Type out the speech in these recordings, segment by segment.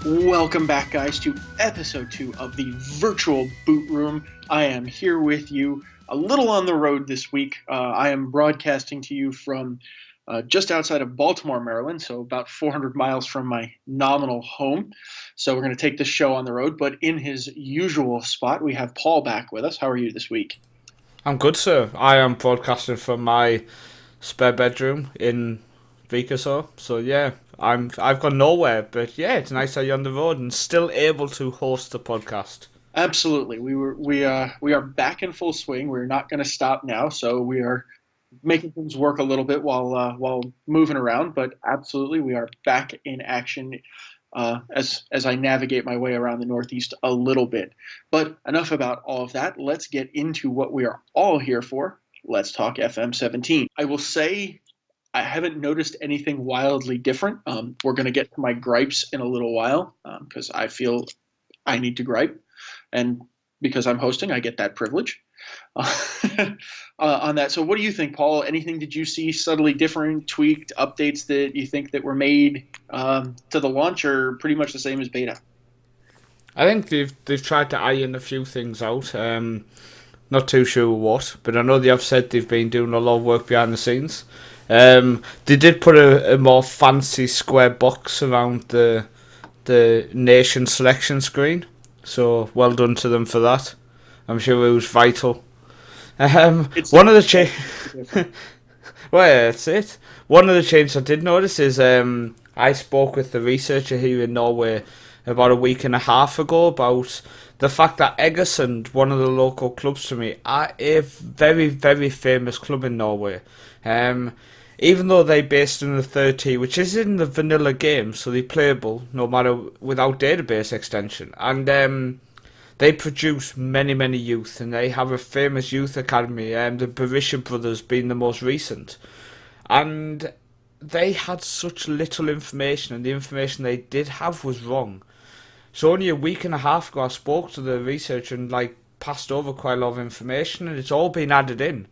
Welcome back, guys, to episode 2 of the Virtual Boot Room. I am here with you a little on the road this week. I am broadcasting to you from just outside of Baltimore, Maryland, so about 400 miles from my nominal home. So we're going to take this show on the road, but in his usual spot, we have Paul back with us. How are you this week? I'm good, sir. I am broadcasting from my spare bedroom in week or so. So yeah, I've gone nowhere, but yeah, it's nice that you're on the road and still able to host the podcast. Absolutely. We are back in full swing. We're not going to stop now, so we are making things work a little bit while moving around. But absolutely, we are back in action as I navigate my way around the Northeast a little bit. But enough about all of that. Let's get into what we are all here for. Let's talk FM 17. I will say I haven't noticed anything wildly different. We're going to get to my gripes in a little while because I feel I need to gripe, and because I'm hosting, I get that privilege on that. So, what do you think, Paul? Anything did you see subtly different, tweaked updates that you think that were made to the launch, or pretty much the same as beta? I think they've tried to iron a few things out. Not too sure what, but I know they have said they've been doing a lot of work behind the scenes. They did put a more fancy square box around the nation selection screen, so well done to them for that. I'm sure it was vital. It's One of the well, yeah, that's it. One of the changes I did notice is I spoke with the researcher here in Norway about a week and a half ago about the fact that Egersund, one of the local clubs to me, are a very, very famous club in Norway. Um, Even though they're based in the third tier, which is in the vanilla game, so they're playable no matter without database extension, and they produce many, many youth, and they have a famous youth academy, the Berisha brothers being the most recent. And they had such little information, and the information they did have was wrong. So only a week and a half ago, I spoke to the researcher and passed over quite a lot of information, and it's all been added in,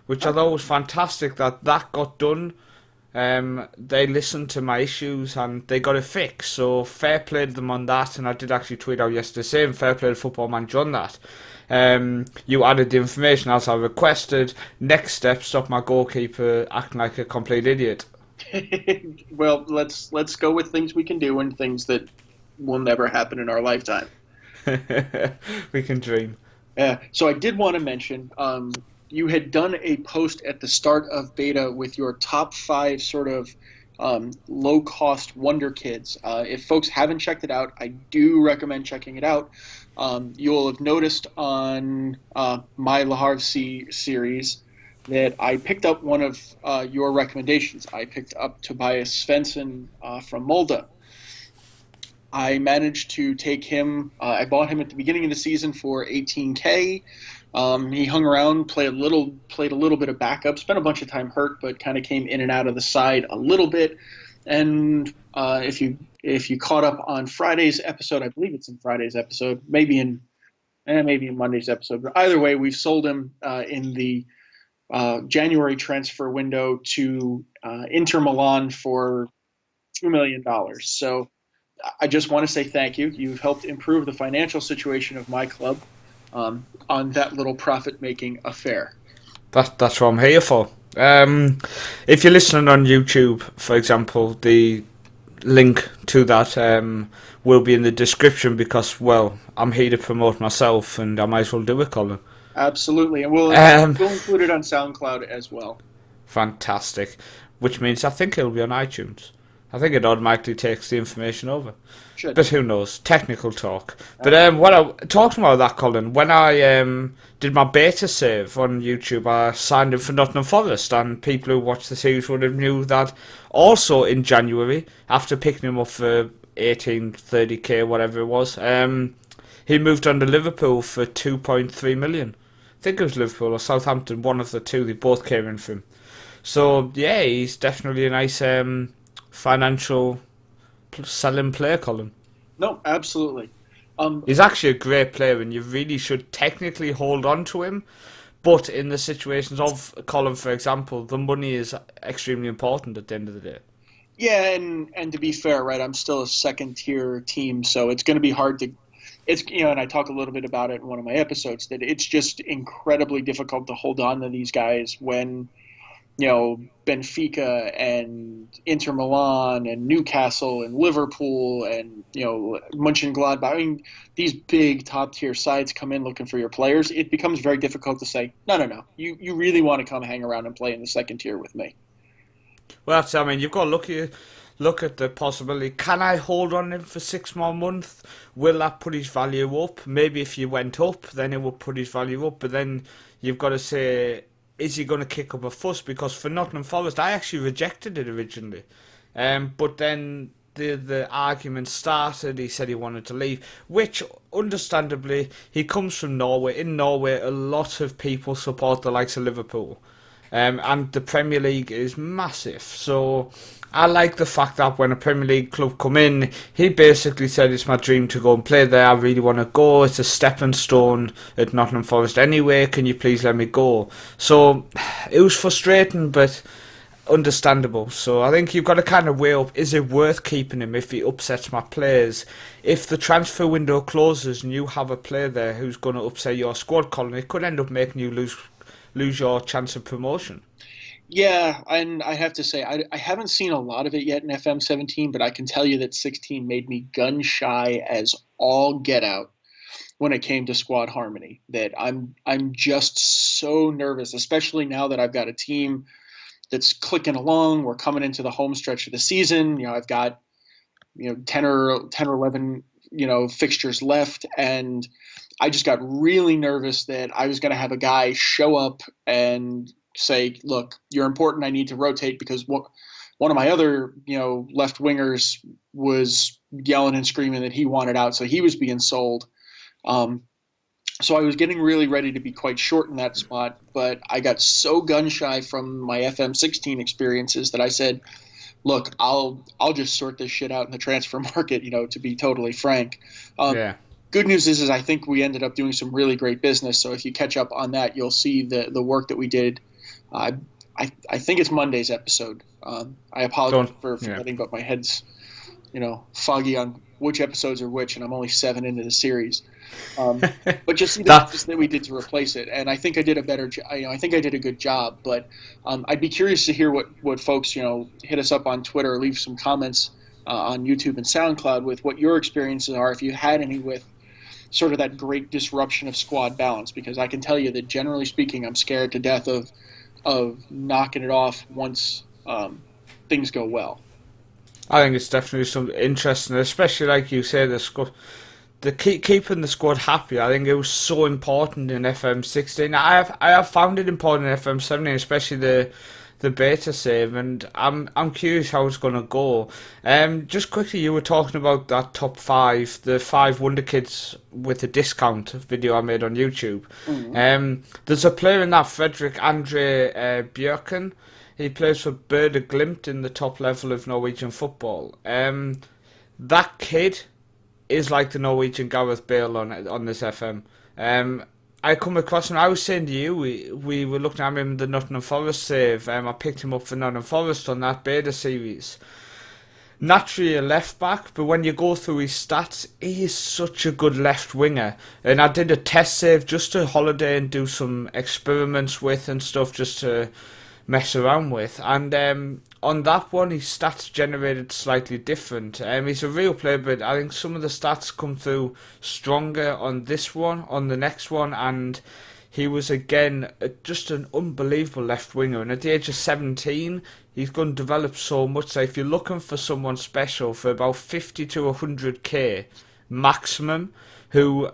which I thought was fantastic that got done. They listened to my issues and they got it fixed. So fair play to them on that. And I did actually tweet out yesterday saying fair play to Football Manager on that. You added the information as I requested. Next step, stop my goalkeeper acting like a complete idiot. Well, let's go with things we can do and things that will never happen in our lifetime. We can dream. So I did want to mention you had done a post at the start of beta with your top 5 sort of low cost wonder kids. If folks haven't checked it out, I do recommend checking it out. You'll have noticed on my Laharv series that I picked up one of your recommendations. I picked up Tobias Svensson from Molde. I managed to take him. I bought him at the beginning of the season for 18K. He hung around, played a little bit of backup, spent a bunch of time hurt, but kind of came in and out of the side a little bit. And if you caught up on Friday's episode, I believe it's in Friday's episode, maybe in Monday's episode. But either way, we've sold him in the January transfer window to Inter Milan for $2 million. So I just want to say thank you. You've helped improve the financial situation of my club on that little profit-making affair. That's what I'm here for. If you're listening on YouTube, for example, the link to that will be in the description because, well, I'm here to promote myself and I might as well do it, Colin. Absolutely, and we'll include it on SoundCloud as well. Fantastic. Which means I think it'll be on iTunes. I think it automatically takes the information over. Should. But who knows? Technical talk. But what I talking about that, Colin, when I did my beta save on YouTube, I signed up for Nottingham Forest, and people who watched the series would have knew that also in January, after picking him up for 30k, whatever it was, he moved on to Liverpool for 2.3 million. I think it was Liverpool or Southampton, one of the two. They both came in for him. So yeah, he's definitely a nice financial selling player, Colin. No, absolutely. He's actually a great player, and you really should technically hold on to him. But in the situations of Colin, for example, the money is extremely important at the end of the day. Yeah, and to be fair, right, I'm still a second tier team, so it's going to be hard to. It's and I talk a little bit about it in one of my episodes that it's just incredibly difficult to hold on to these guys when Benfica and Inter Milan and Newcastle and Liverpool and Mönchengladbach. I mean, these big top tier sides come in looking for your players. It becomes very difficult to say, no. You really want to come hang around and play in the second tier with me. Well, I mean, you've got to look at the possibility. Can I hold on him for 6 more months? Will that put his value up? Maybe if you went up, then it would put his value up. But then you've got to say, is he going to kick up a fuss? Because for Nottingham Forest, I actually rejected it originally. But then the argument started. He said he wanted to leave, which, understandably, he comes from Norway. In Norway, a lot of people support the likes of Liverpool. And the Premier League is massive. So I like the fact that when a Premier League club come in, he basically said it's my dream to go and play there. I really want to go. It's a stepping stone at Nottingham Forest anyway. Can you please let me go? So it was frustrating, but understandable. So I think you've got to kind of weigh up, is it worth keeping him if he upsets my players? If the transfer window closes and you have a player there who's going to upset your squad, Colin, it could end up making you lose your chance of promotion. Yeah, and I have to say, I haven't seen a lot of it yet in FM 17, but I can tell you that 16 made me gun shy as all get out when it came to squad harmony. That I'm just so nervous, especially now that I've got a team that's clicking along. We're coming into the home stretch of the season. I've got 10 or 11 fixtures left, and I just got really nervous that I was going to have a guy show up and say, look, you're important. I need to rotate because one of my other, left wingers was yelling and screaming that he wanted out. So he was being sold. So I was getting really ready to be quite short in that spot, but I got so gun shy from my FM 16 experiences that I said, look, I'll just sort this shit out in the transfer market, to be totally frank. Yeah. Good news is I think we ended up doing some really great business. So if you catch up on that, you'll see the work that we did. I think it's Monday's episode. I apologize for forgetting, but my head's foggy on which episodes are which, and I'm only 7 into the series. But just see the business that we did to replace it, and I think I did a better. I think I did a good job. But I'd be curious to hear what folks hit us up on Twitter, or leave some comments on YouTube and SoundCloud with what your experiences are, if you had any with sort of that great disruption of squad balance, because I can tell you that generally speaking, I'm scared to death of knocking it off once things go well. I think it's definitely something interesting, especially like you say, keeping the squad happy. I think it was so important in FM 16. I have found it important in FM 17, especially the beta save, and I'm curious how it's going to go. Just quickly, you were talking about that top 5, the 5 Wonder Kids with a discount video I made on YouTube. Mm-hmm. There's a player in that, Fredrik Andre Bjørken. He plays for Bøde Glimt in the top level of Norwegian football. That kid is like the Norwegian Gareth Bale on this FM. I come across him. I was saying to you, we were looking at him in the Nottingham Forest save. I picked him up for Nottingham Forest on that beta series. Naturally a left back, but when you go through his stats, he is such a good left winger. And I did a test save just to holiday and do some experiments with and stuff, just to mess around with, and on that one his stats generated slightly different. He's a real player, but I think some of the stats come through stronger on this one, on the next one, and he was again just an unbelievable left winger, and at the age of 17 he's going to develop so much. So if you're looking for someone special for about 50 to 100k maximum, who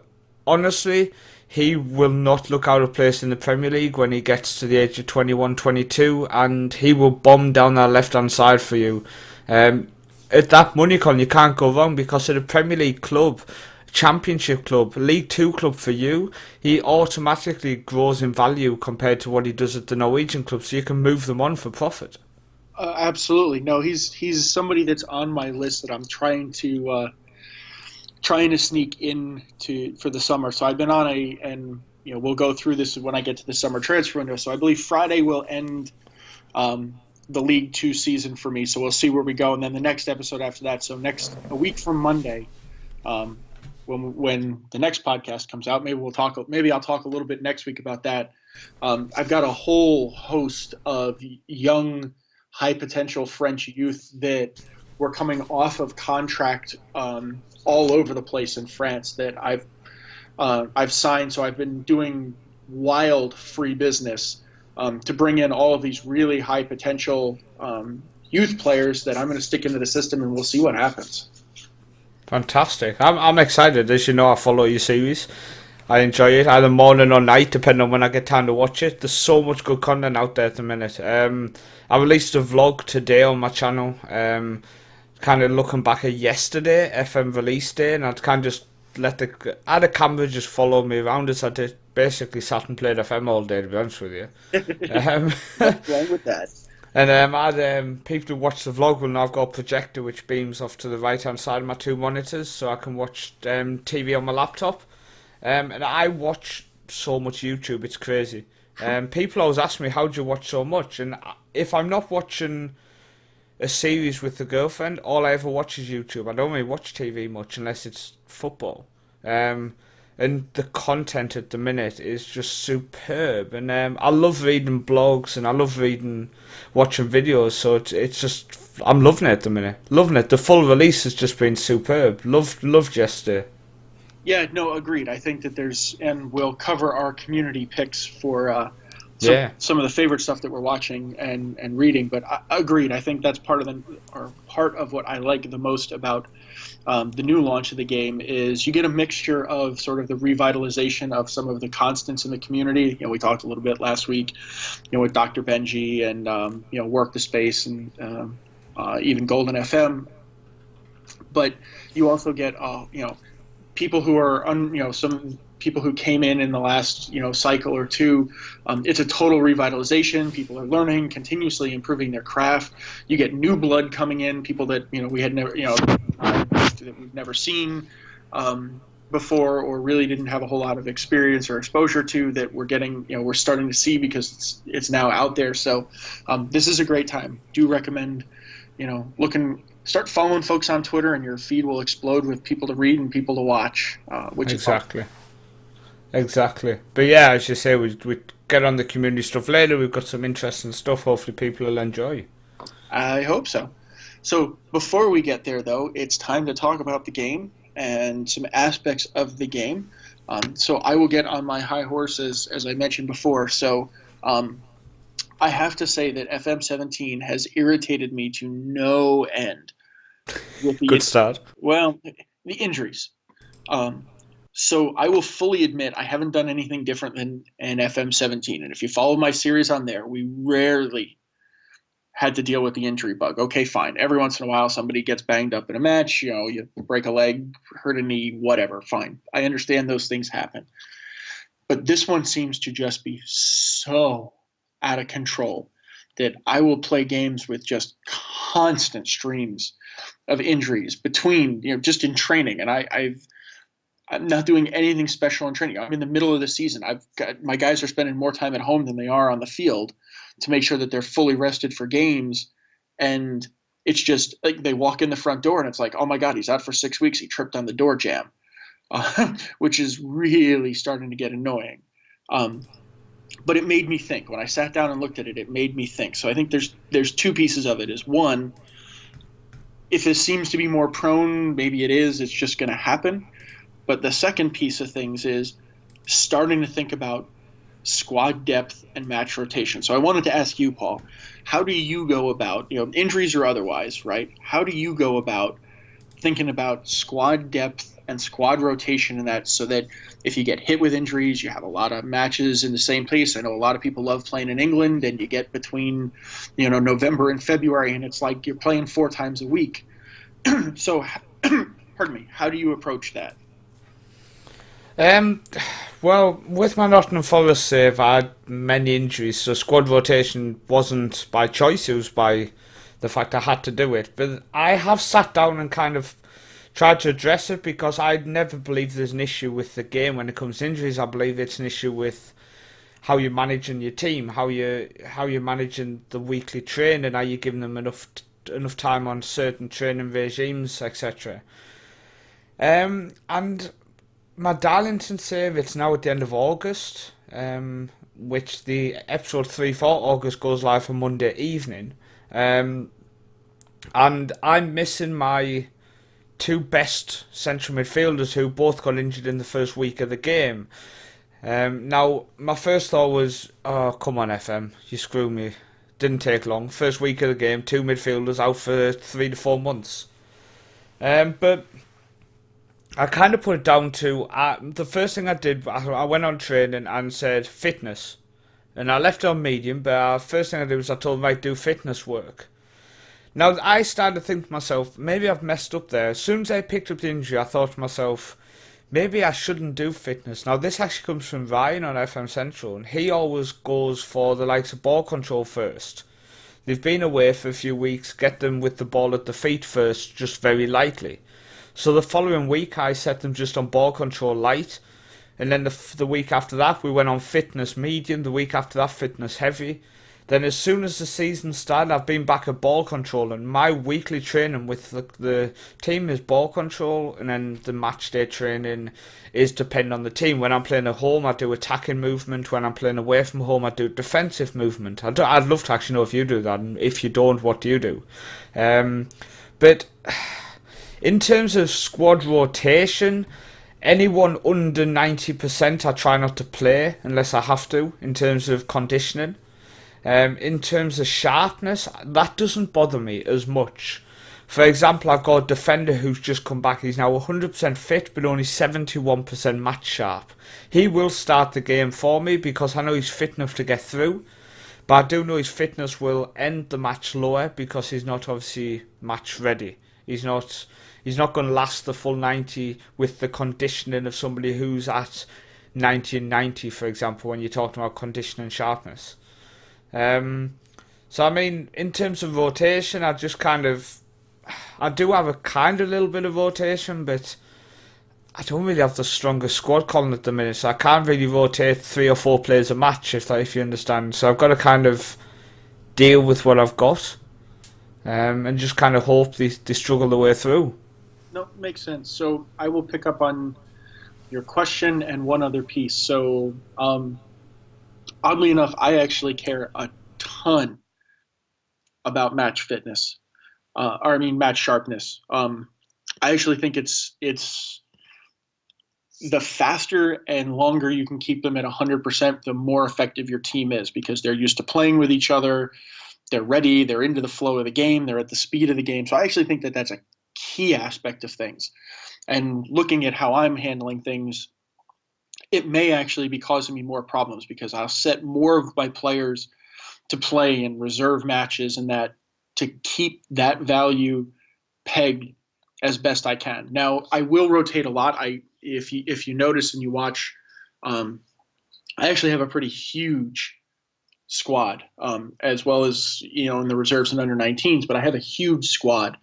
honestly, he will not look out of place in the Premier League when he gets to the age of 21, 22, and he will bomb down that left-hand side for you. At that money, Colin, you can't go wrong, because at a Premier League club, Championship club, League 2 club for you, he automatically grows in value compared to what he does at the Norwegian club, so you can move them on for profit. Absolutely. No, he's somebody that's on my list that I'm trying to sneak in for the summer. So I've been on and we'll go through this when I get to the summer transfer window. So I believe Friday will end the League Two season for me. So we'll see where we go, and then the next episode after that. So a week from Monday, um, when the next podcast comes out, maybe I'll talk a little bit next week about that. I've got a whole host of young, high potential French youth that were coming off of contract all over the place in France that I've signed. So I've been doing wild free business to bring in all of these really high potential youth players that I'm going to stick into the system, and we'll see what happens. Fantastic. I'm excited. As you know, I follow your series. I enjoy it either morning or night, depending on when I get time to watch it. There's so much good content out there at the minute. I released a vlog today on my channel, kind of looking back at yesterday, FM release day, and I'd kind of just I had a camera just follow me around as I did. Basically sat and played FM all day, to be honest with you. What's wrong with that? And I had people who watch the vlog will know I've got a projector which beams off to the right hand side of my two monitors, so I can watch TV on my laptop. And I watch so much YouTube, it's crazy. People always ask me, how do you watch so much? And if I'm not watching a series with the girlfriend, all I ever watch is YouTube. I don't really watch TV much unless it's football. And the content at the minute is just superb. And I love reading blogs and I love watching videos. So it's just, I'm loving it at the minute. Loving it. The full release has just been superb. Loved yesterday. Yeah, no, agreed. I think that and we'll cover our community picks for some of the favorite stuff that we're watching and reading. But agreed. I think that's part of what I like the most about the new launch of the game is you get a mixture of sort of the revitalization of some of the constants in the community. We talked a little bit last week, with Dr. Benji and Work the Space and even Golden FM. But you also get people who are some people who came in the last cycle or two. It's a total revitalization. People are learning, continuously improving their craft. You get new blood coming in, people that we had never that we've never seen before, or really didn't have a whole lot of experience or exposure to, that we're starting to see because it's now out there. So this is a great time. Do recommend start following folks on Twitter, and your feed will explode with people to read and people to watch, which exactly. Is exactly. But yeah, as you say, we get on the community stuff later. We've got some interesting stuff. Hopefully people will enjoy. I hope so. So before we get there, though, it's time to talk about the game and some aspects of the game. So I will get on my high horse, as I mentioned before. So I have to say that FM17 has irritated me to no end. Good start. Well, the injuries. So I will fully admit I haven't done anything different than an FM17. And if you follow my series on there, we rarely had to deal with the injury bug. Okay, fine. Every once in a while, somebody gets banged up in a match. You break a leg, hurt a knee, whatever. Fine. I understand those things happen. But this one seems to just be so out of control that I will play games with just constant streams of injuries between, just in training. And I'm not doing anything special in training. I'm in the middle of the season. My guys are spending more time at home than they are on the field to make sure that they're fully rested for games. And it's just like they walk in the front door and it's like, oh my God, he's out for 6 weeks. He tripped on the door jamb, which is really starting to get annoying. But it made me think. When I sat down and looked at it, it made me think. So I think there's two pieces of it. Is one, if it seems to be more prone, maybe it is. It's just going to happen. But the second piece of things is starting to think about squad depth and match rotation. So I wanted to ask you, Paul, how do you go about, injuries or otherwise, right? How do you go about thinking about squad depth and squad rotation in that, so that if you get hit with injuries, you have a lot of matches in the same place? I know a lot of people love playing in England, and you get between, November and February, and it's like you're playing 4 times a week. So, pardon me, how do you approach that? Well, with my Nottingham Forest save, I had many injuries, so squad rotation wasn't by choice, it was by the fact I had to do it. But I have sat down and kind of tried to address it, because I never believe there's an issue with the game when it comes to injuries. I believe it's an issue with how you're managing your team, how you're managing the weekly training, are you giving them enough time on certain training regimes, etc. And my Darlington save, it's now at the end of August, which the episode 3 for August goes live on Monday evening. And I'm missing my two best central midfielders who both got injured in the first week of the game. Now, my first thought was, oh, come on, FM, you screw me. Didn't take long. First week of the game, two midfielders out for 3 to 4 months. But I kind of put it down to, the first thing I did, I went on training and said fitness. And I left it on medium, but first thing I did was I told them, right, do fitness work. Now, I started to think to myself, maybe I've messed up there. As soon as I picked up the injury, I thought to myself, maybe I shouldn't do fitness. Now, this actually comes from Ryan on FM Central, and he always goes for the likes of ball control first. They've been away for a few weeks, get them with the ball at the feet first, just very lightly. So the following week, I set them just on ball control light, and then the week after that, we went on fitness medium, the week after that, fitness heavy. Then as soon as the season started, I've been back at ball control, and my weekly training with the team is ball control, and then the match day training is dependent on the team. When I'm playing at home, I do attacking movement. When I'm playing away from home, I do defensive movement. I'd love to actually know if you do that, and if you don't, what do you do? But in terms of squad rotation, anyone under 90% I try not to play unless I have to, in terms of conditioning. In terms of sharpness, that doesn't bother me as much. For example, I've got a defender who's just come back. He's now 100% fit, but only 71% match sharp. He will start the game for me because I know he's fit enough to get through. But I do know his fitness will end the match lower because he's not obviously match ready. He's not going to last the full 90 with the conditioning of somebody who's at 90 and 90, for example, when you're talking about condition and sharpness. So I mean, in terms of rotation, I do have a kind of little bit of rotation, but I don't really have the strongest squad calling at the minute, so I can't really rotate 3 or 4 players a match, if you understand. So I've got to kind of deal with what I've got, and just kind of hope they struggle their way through. No, makes sense. So I will pick up on your question and one other piece. So, oddly enough, I actually care a ton about match fitness, match sharpness. I actually think it's the faster and longer you can keep them at 100%, the more effective your team is, because they're used to playing with each other. They're ready. They're into the flow of the game. They're at the speed of the game. So I actually think that that's a key aspect of things. And looking at how I'm handling things, it may actually be causing me more problems because I'll set more of my players to play in reserve matches and that to keep that value pegged as best I can. Now, I will rotate a lot. If you notice and you watch, I actually have a pretty huge squad, as well as, in the reserves and under 19s, but I have a huge squad.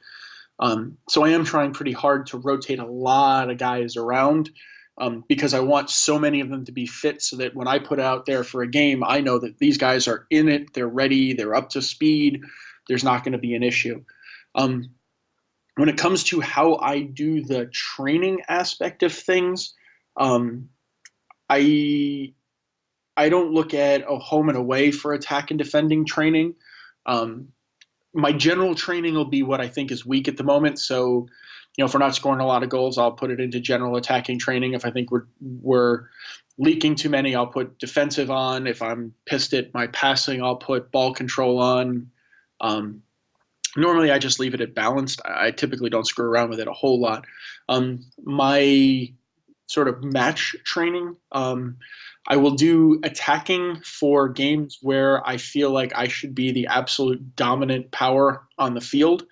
So I am trying pretty hard to rotate a lot of guys around, because I want so many of them to be fit so that when I put out there for a game, I know that these guys are in it, they're ready, they're up to speed, there's not going to be an issue. When it comes to how I do the training aspect of things, I don't look at a home and away for attack and defending training. My general training will be what I think is weak at the moment. So, if we're not scoring a lot of goals, I'll put it into general attacking training. If I think we're leaking too many, I'll put defensive on. If I'm pissed at my passing, I'll put ball control on. Normally, I just leave it at balanced. I typically don't screw around with it a whole lot. My sort of match training, I will do attacking for games where I feel like I should be the absolute dominant power on the field.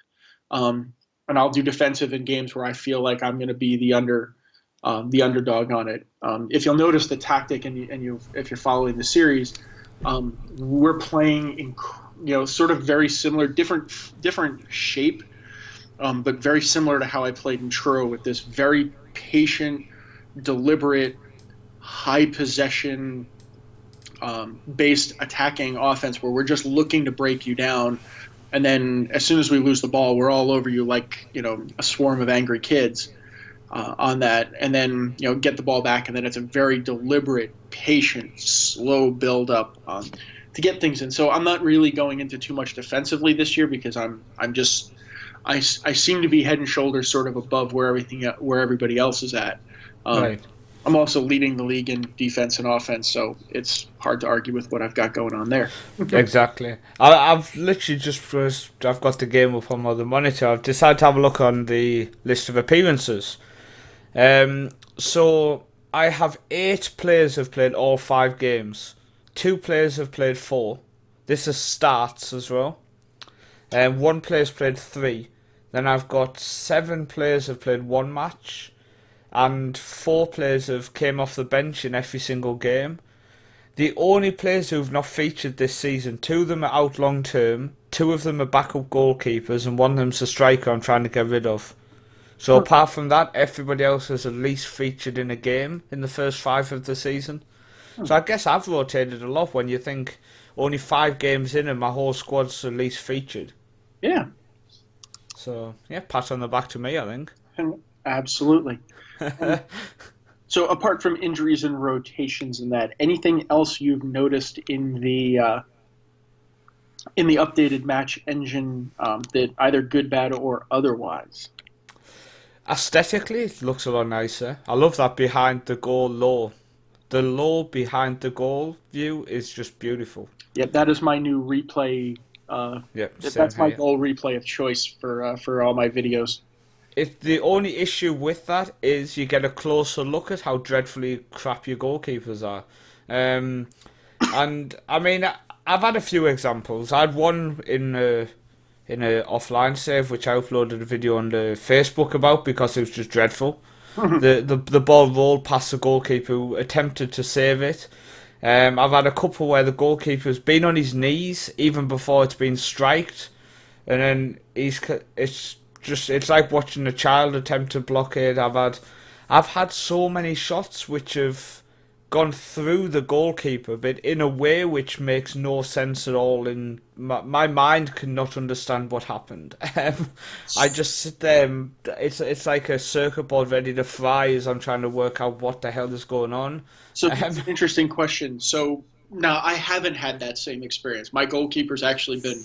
And I'll do defensive in games where I feel like I'm going to be the underdog on it. If you'll notice the tactic, if you're following the series, we're playing sort of very similar, different shape, but very similar to how I played in Truro, with this very patient, deliberate, high possession, based attacking offense where we're just looking to break you down, and then as soon as we lose the ball, we're all over you like a swarm of angry kids on that, and then get the ball back, and then it's a very deliberate, patient, slow build up to get things in. So I'm not really going into too much defensively this year because I seem to be head and shoulders sort of above where everybody else is at. Right. I'm also leading the league in defense and offense, so it's hard to argue with what I've got going on there. Exactly. I've literally I've got the game up on the monitor. I've decided to have a look on the list of appearances. So I have 8 players who've played all 5 games. 2 players have played 4. This is starts as well. 1 player's played 3. Then I've got 7 players who've played 1 match. And 4 players have came off the bench in every single game. The only players who've not featured this season, 2 of them are out long term, 2 of them are backup goalkeepers, and 1 of them's a striker I'm trying to get rid of. So apart from that, everybody else has at least featured in a game in the first 5 of the season. So I guess I've rotated a lot when you think only 5 games in and my whole squad's at least featured. Yeah. So, yeah, pat on the back to me, I think. Absolutely. So apart from injuries and rotations and that, anything else you've noticed in the updated match engine that either good, bad, or otherwise? Aesthetically, it looks a lot nicer. I love that behind the goal low. The low behind the goal view is just beautiful. Yep, that is my new replay. That's my goal replay of choice for all my videos. The only issue with that is you get a closer look at how dreadfully crap your goalkeepers are. And I mean, I've had a few examples. I had one in a offline save, which I uploaded a video on the Facebook about because it was just dreadful. The ball rolled past the goalkeeper who attempted to save it. I've had a couple where the goalkeeper's been on his knees even before it's been striked, and then it's like watching a child attempt to block it. I've had so many shots which have gone through the goalkeeper, but in a way which makes no sense at all. In my mind cannot understand what happened. I just sit there. And it's like a circuit board ready to fry as I'm trying to work out what the hell is going on. So that's an interesting question. So now I haven't had that same experience. My goalkeeper's actually been,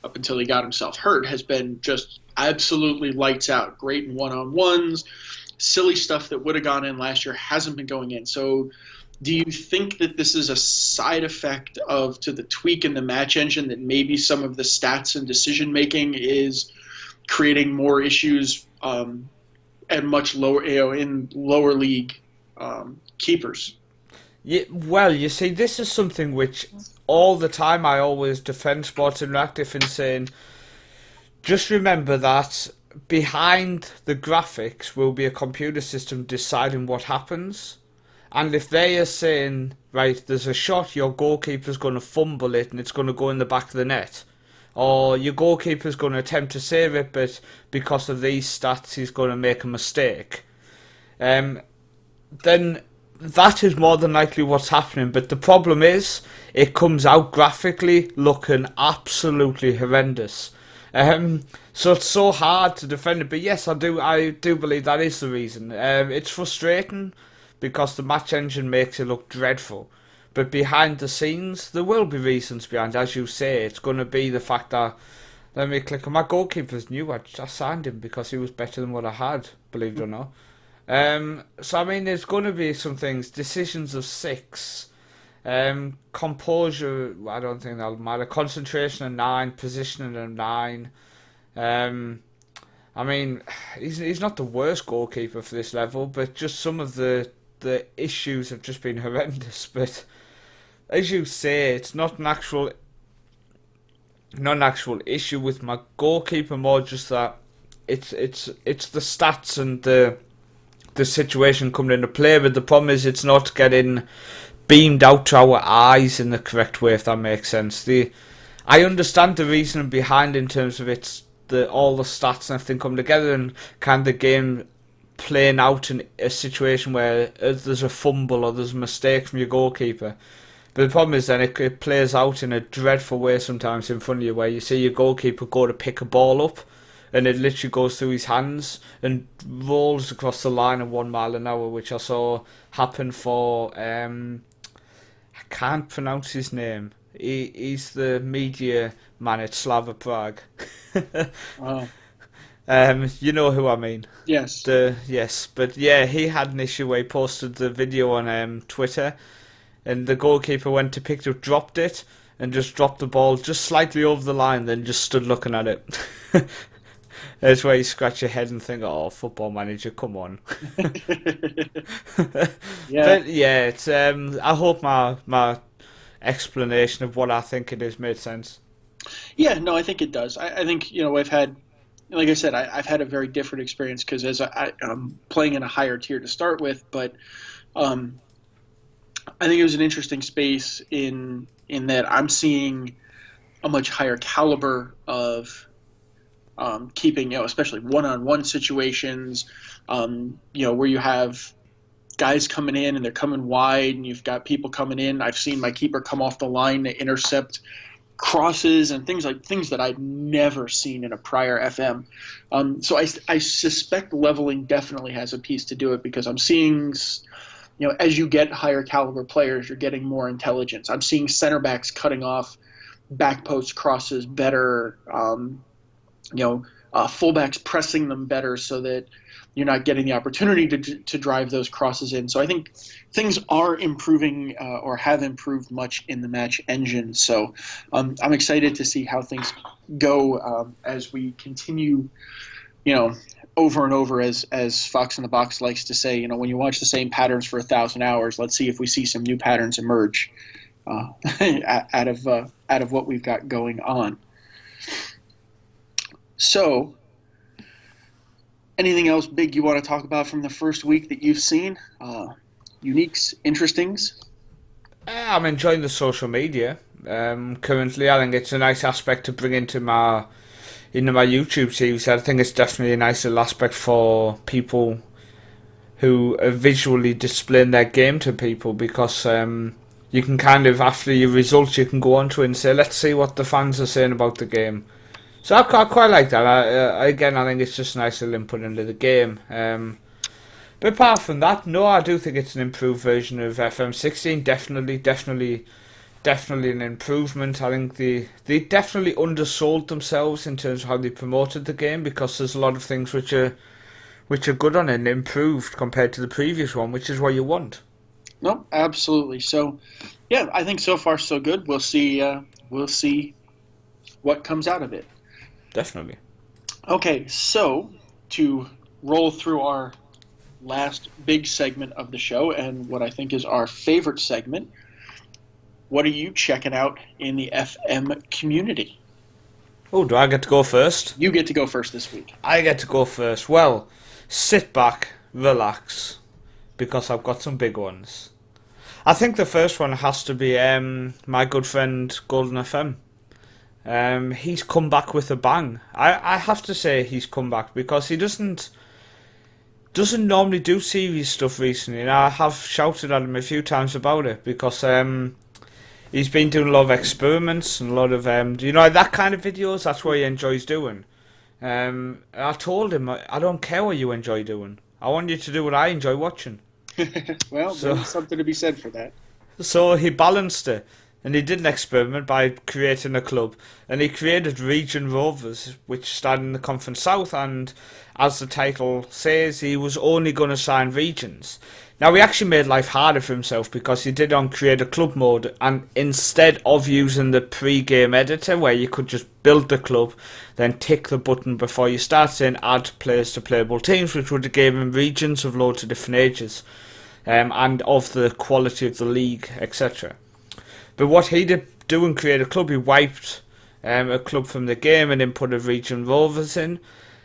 up until he got himself hurt, has been just absolutely lights out. Great in one-on-ones. Silly stuff that would have gone in last year hasn't been going in. So do you think that this is a side effect to the tweak in the match engine, that maybe some of the stats and decision making is creating more issues at much lower, in lower league keepers? Yeah, well, you see, this is something which all the time I always defend Sports Interactive in saying, just remember that behind the graphics will be a computer system deciding what happens. And if they are saying, right, there's a shot, your goalkeeper's going to fumble it and it's going to go in the back of the net, or your goalkeeper's going to attempt to save it, but because of these stats he's going to make a mistake, then that is more than likely what's happening. But the problem is, it comes out graphically looking absolutely horrendous. So it's so hard to defend it. But yes, I do believe that is the reason. It's frustrating because the match engine makes it look dreadful. But behind the scenes, there will be reasons behind. As you say, it's going to be the fact that, let me click on my goalkeeper's new. I signed him because he was better than what I had, believe it or not. So I mean, there's going to be some things. Decisions of 6. Composure, I don't think that'll matter. Concentration of 9, positioning of 9. I mean, he's not the worst goalkeeper for this level, but just some of the issues have just been horrendous. But as you say, it's not an actual issue with my goalkeeper, more just that it's the stats and the situation coming into play. But the problem is, it's not getting beamed out to our eyes in the correct way, if that makes sense. I understand the reasoning behind, in terms of all the stats and everything come together, and kind of game playing out in a situation where there's a fumble or there's a mistake from your goalkeeper. But the problem is then it plays out in a dreadful way sometimes in front of you, where you see your goalkeeper go to pick a ball up, and it literally goes through his hands and rolls across the line at 1 mile an hour, which I saw happen for I can't pronounce his name. He's the media man at Slava Prague. Oh, You know who I mean. yes. Yes, but yeah, he had an issue where he posted the video on Twitter, and the goalkeeper went to pick it up, dropped it, and just dropped the ball just slightly over the line, then just stood looking at it. That's where you scratch your head and think, "Oh, Football Manager, come on." Yeah. But yeah, it's I hope my explanation of what I think it is made sense. Yeah, no, I think it does. I think, I've had, like I said, I've had a very different experience because I'm playing in a higher tier to start with, but um, I think it was an interesting space in that I'm seeing a much higher caliber of keeping, especially one-on-one situations, where you have guys coming in and they're coming wide, and you've got people coming in. I've seen my keeper come off the line to intercept crosses and things that I'd never seen in a prior FM. So I suspect leveling definitely has a piece to do it, because I'm seeing, as you get higher caliber players, you're getting more intelligence. I'm seeing center backs cutting off back post crosses better. Fullbacks pressing them better so that you're not getting the opportunity to drive those crosses in. So I think things are improving or have improved much in the match engine. So I'm excited to see how things go as we continue, over and over, as Fox in the Box likes to say, when you watch the same patterns for 1,000 hours, let's see if we see some new patterns emerge out of what we've got going on. So, anything else big you want to talk about from the first week that you've seen? Uniques, interestings? I'm enjoying the social media. Currently, I think it's a nice aspect to bring into my YouTube series. I think it's definitely a nice little aspect for people who are visually displaying their game to people, because you can kind of, after your results, you can go onto it and say, let's see what the fans are saying about the game. So I quite like that. I think it's just a nice little input into the game. But apart from that, no, I do think it's an improved version of FM16. Definitely an improvement. I think they definitely undersold themselves in terms of how they promoted the game, because there's a lot of things which are good on it and improved compared to the previous one, which is what you want. No, absolutely. So, yeah, I think so far so good. We'll see what comes out of it. Definitely. Okay, so to roll through our last big segment of the show, and what I think is our favorite segment, what are you checking out in the FM community? Oh, do I get to go first? You get to go first this week. I get to go first. Well, sit back, relax, because I've got some big ones. I think the first one has to be my good friend Golden FM. He's come back with a bang. I have to say he's come back, because he doesn't normally do serious stuff recently, and I have shouted at him a few times about it, because he's been doing a lot of experiments and a lot of that kind of videos. That's what he enjoys doing. I told him, I don't care what you enjoy doing. I want you to do what I enjoy watching. Well, there's something to be said for that. So he balanced it, and he did an experiment by creating a club, and he created Region Rovers, which started in the Conference South, and as the title says, he was only going to sign regions. Now, he actually made life harder for himself, because he did on create a club mode, and instead of using the pre-game editor where you could just build the club, then tick the button before you start saying add players to playable teams, which would have given him regions of loads of different ages, and of the quality of the league, etc. But what he did do and create a club, he wiped a club from the game and then put a Region Rovers in,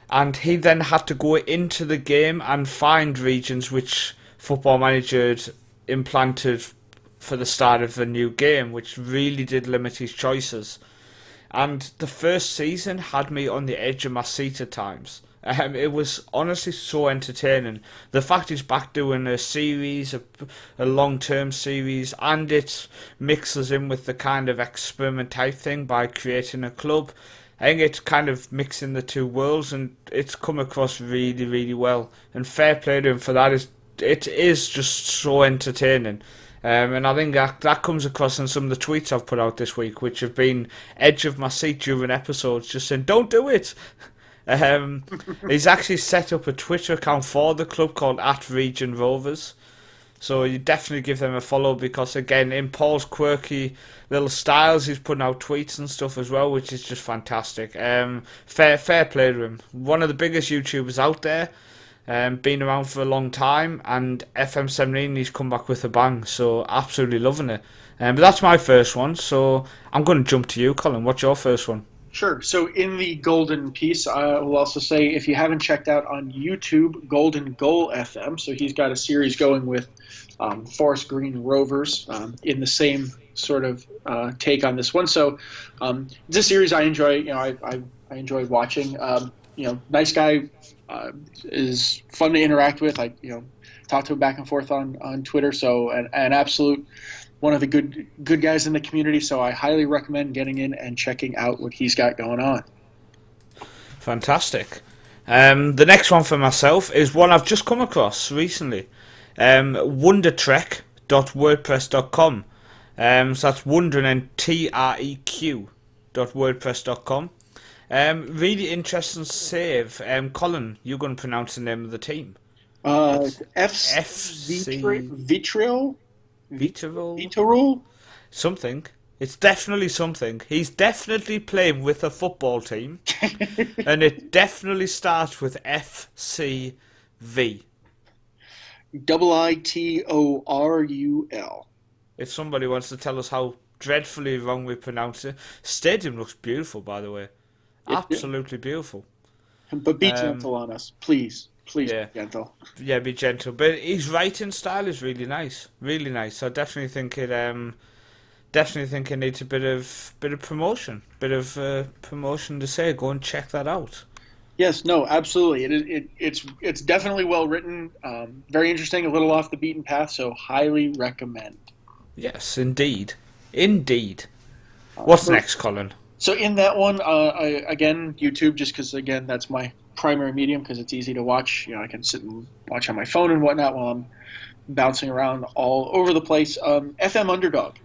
and he then had to go into the game and find regions which Football Manager had implanted for the start of the new game, which really did limit his choices. And the first season had me on the edge of my seat at times. It was honestly so entertaining. The fact he's back doing a series, a long-term series, and it mixes in with the kind of experiment type thing by creating a club. I think it's kind of mixing the two worlds, and it's come across really, really well. And fair play to him for that. It is just so entertaining. And I think that comes across in some of the tweets I've put out this week, which have been edge of my seat during episodes, just saying, don't do it! He's actually set up a Twitter account for the club called @RegionRovers. So you definitely give them a follow because, again, in Paul's quirky little styles, he's putting out tweets and stuff as well, which is just fantastic. Fair play to him. One of the biggest YouTubers out there, been around for a long time, and FM17, he's come back with a bang, so absolutely loving it. But that's my first one, so I'm going to jump to you, Colin. What's your first one? Sure. So in the Golden piece, I will also say, if you haven't checked out on YouTube, Golden Goal FM, so he's got a series going with Forest Green Rovers in the same sort of take on this one. So it's a series I enjoy. I enjoy watching. Nice guy, is fun to interact with. I talk to him back and forth on Twitter. So an absolute one of the good guys in the community, so I highly recommend getting in and checking out what he's got going on. Fantastic. The next one for myself is one I've just come across recently. Wondertrek.wordpress.com. So that's wondering and TREQ.wordpress.com. Really interesting save. Colin, you're going to pronounce the name of the team. Vitriol? Vitriol? Something. It's definitely something. He's definitely playing with a football team. And it definitely starts with FCV. ITORUL. If somebody wants to tell us how dreadfully wrong we pronounce it. Stadium looks beautiful, by the way. Absolutely beautiful. But be gentle on us, please. Please be gentle. Yeah, be gentle. But his writing style is really nice. Really nice. I definitely think it needs a bit of promotion. Bit of promotion to say. Go and check that out. Yes, no, absolutely. It's definitely well written, very interesting, a little off the beaten path, so highly recommend. Yes, indeed. What's next, Colin? So in that one, again, YouTube, just because, again, that's my primary medium because it's easy to watch. I can sit and watch on my phone and whatnot while I'm bouncing around all over the place. FM Underdog.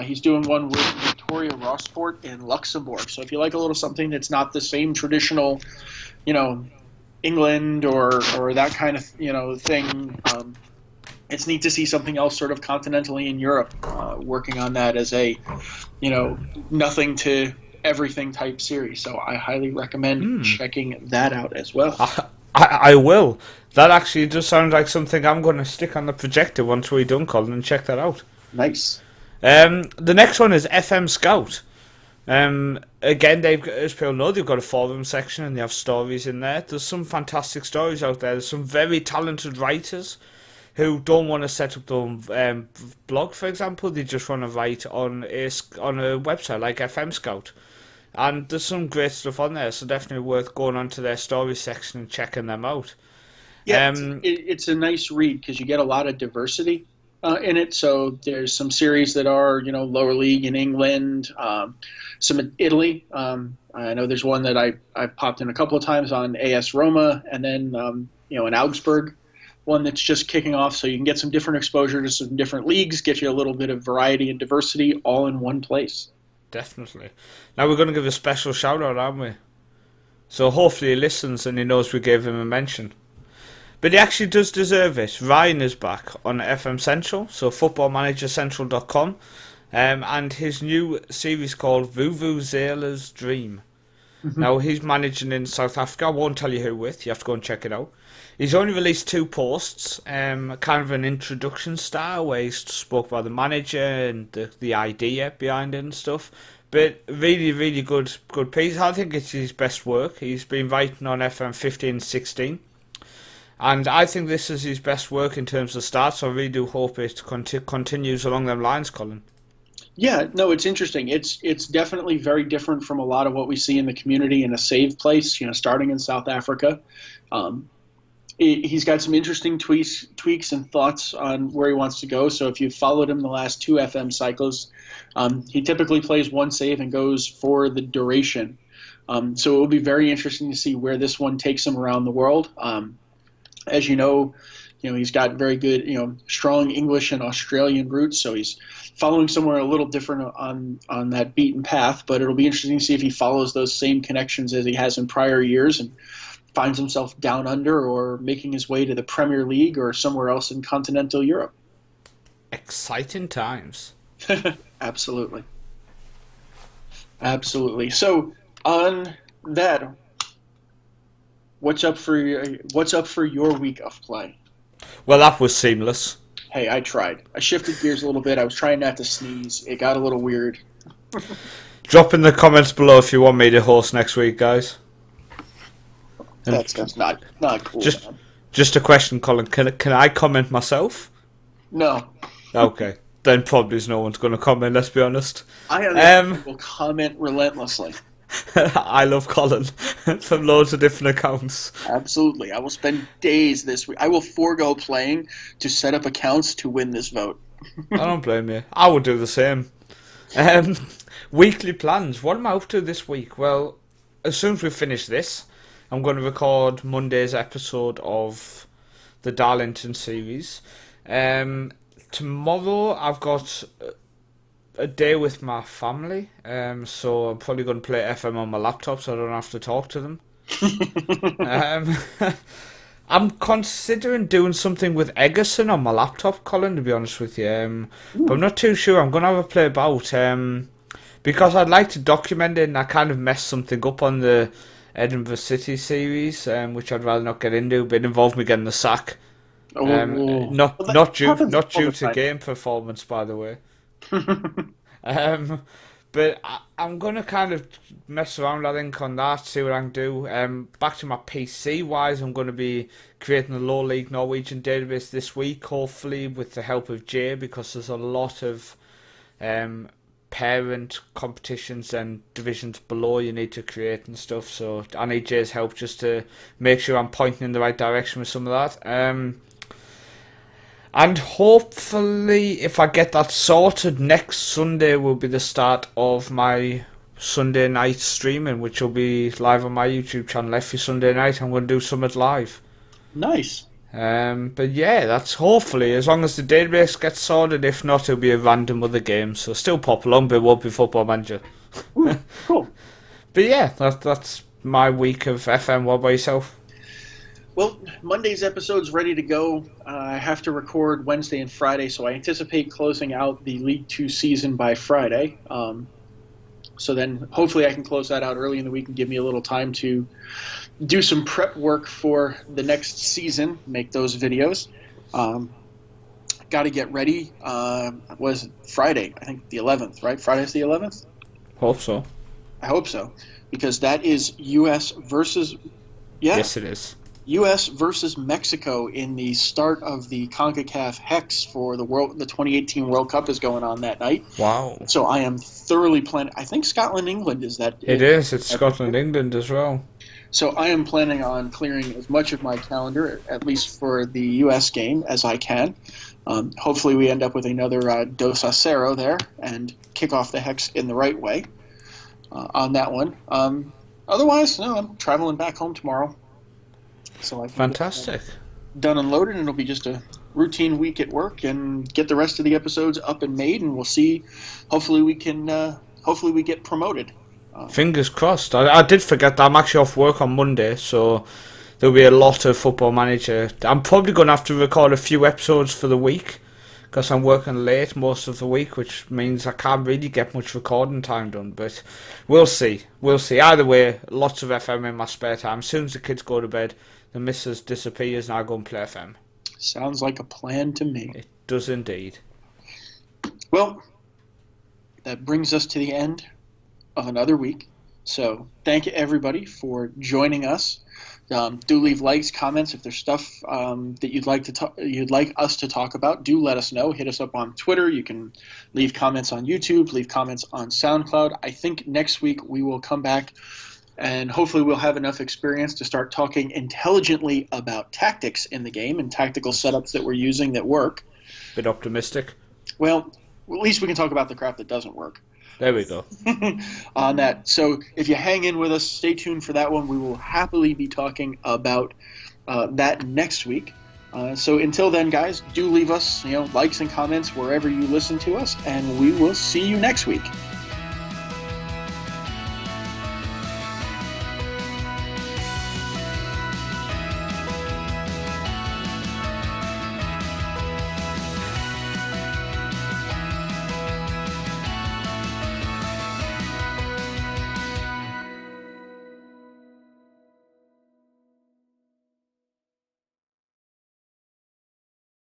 He's doing one with Victoria Rossport in Luxembourg. So if you like a little something that's not the same traditional, England or that kind of, thing, it's neat to see something else sort of continentally in Europe working on that as a, nothing to everything type series. So I highly recommend checking that out as well. I will. That actually does sound like something I'm going to stick on the projector once we're done, Colin, and check that out. Nice. The next one is FM Scout. Again, as people know, they've got a forum section and they have stories in there. There's some fantastic stories out there. There's some very talented writers who don't want to set up their own blog, for example. They just want to write on a website like FM Scout. And there's some great stuff on there, so definitely worth going onto their story section and checking them out. Yeah, it's a nice read because you get a lot of diversity in it. So there's some series that are, lower league in England, some in Italy. I know there's one that I've popped in a couple of times on AS Roma, and then, in Augsburg, one that's just kicking off. So you can get some different exposure to some different leagues, get you a little bit of variety and diversity all in one place. Definitely. Now we're going to give a special shout out, aren't we? So hopefully he listens and he knows we gave him a mention. But he actually does deserve it. Ryan is back on FM Central, so footballmanagercentral.com, and his new series called Vuvuzela's Dream. Now he's managing in South Africa. I won't tell you who with. You have to go and check it out. He's only released 2 posts, kind of an introduction style where he spoke about the manager and the idea behind it and stuff. But really, really good piece. I think it's his best work. He's been writing on FM 15, 16. And I think this is his best work in terms of stats. So I really do hope it continues along them lines, Colin. Yeah, no, it's interesting. It's definitely very different from a lot of what we see in the community in a save place. Starting in South Africa. Um, he's got some interesting tweaks and thoughts on where he wants to go. So if you've followed him the last two FM cycles, he typically plays one save and goes for the duration. So it will be very interesting to see where this one takes him around the world. As he's got very good, strong English and Australian roots, so he's following somewhere a little different on that beaten path. But it'll be interesting to see if he follows those same connections as he has in prior years and finds himself down under or making his way to the Premier League or somewhere else in continental Europe. Exciting times. Absolutely. Absolutely. So on that, what's up for your week of play? Well, that was seamless. Hey, I tried. I shifted gears a little bit. I was trying not to sneeze. It got a little weird. Drop in the comments below if you want me to host next week, guys. That's not cool. Just a question, Colin. Can I comment myself? No. Okay. Then probably no one's going to comment, let's be honest. I will comment relentlessly. I love Colin from loads of different accounts. Absolutely. I will spend days this week. I will forego playing to set up accounts to win this vote. I don't blame you. I would do the same. Weekly plans. What am I up to this week? Well, as soon as we finish this, I'm going to record Monday's episode of the Darlington series. Tomorrow I've got a day with my family, so I'm probably going to play FM on my laptop so I don't have to talk to them. I'm considering doing something with Egerson on my laptop, Colin, to be honest with you. But I'm not too sure. I'm going to have a play about, because I'd like to document it, and I kind of messed something up on the Edinburgh City series, which I'd rather not get into, but it involved me getting the sack. Not due to game performance, by the way. But I'm going to kind of mess around, I think, on that, see what I can do. Back to my PC wise, I'm going to be creating a low league Norwegian database this week, hopefully with the help of Jay, because there's a lot of parent competitions and divisions below you need to create and stuff, so I need Jay's help just to make sure I'm pointing in the right direction with some of that. And hopefully, if I get that sorted, next Sunday will be the start of my Sunday night streaming, which will be live on my YouTube channel every Sunday night. I'm going to do Summit live. Nice. But yeah, that's hopefully, as long as the database gets sorted. If not, it'll be a random other game. So still pop along, but it won't be Football Manager. Ooh, cool. But yeah, that's my week of FM. What about yourself? Well, Monday's episode's ready to go. I have to record Wednesday and Friday, so I anticipate closing out the League 2 season by Friday. So then hopefully I can close that out early in the week and give me a little time to do some prep work for the next season, make those videos. Got to get ready. Was Friday, I think the 11th, right? Friday's the 11th? Hope so. I hope so, because that is U.S. versus... Yeah. Yes, it is. U.S. versus Mexico in the start of the CONCACAF Hex for the 2018 World Cup is going on that night. Wow. So I am thoroughly planning. I think Scotland, England is that. It is. It's Scotland, England as well. So I am planning on clearing as much of my calendar, at least for the U.S. game, as I can. Hopefully we end up with another Dos a Cero there and kick off the Hex in the right way on that one. Otherwise, no, I'm traveling back home tomorrow. So I can Fantastic. Done and loaded, and it'll be just a routine week at work, and get the rest of the episodes up and made, and we'll see. Hopefully we get promoted. Fingers crossed. I did forget that I'm actually off work on Monday, so there'll be a lot of Football Manager. I'm probably going to have to record a few episodes for the week, because I'm working late most of the week, which means I can't really get much recording time done, but we'll see. Either way, lots of FM in my spare time. As soon as the kids go to bed, the missus disappears and I go and play FM. Sounds like a plan to me. It does indeed. Well, that brings us to the end of another week. So thank you everybody for joining us. Do leave likes, comments if there's stuff that you'd like us to talk about. Do let us know. Hit us up on Twitter. You can leave comments on YouTube. Leave comments on SoundCloud. I think next week we will come back, and hopefully we'll have enough experience to start talking intelligently about tactics in the game and tactical setups that we're using that work. Bit optimistic. Well, at least we can talk about the crap that doesn't work. There we go. On that. So if you hang in with us, stay tuned for that one. We will happily be talking about that next week. So until then, guys, do leave us likes and comments wherever you listen to us, and we will see you next week.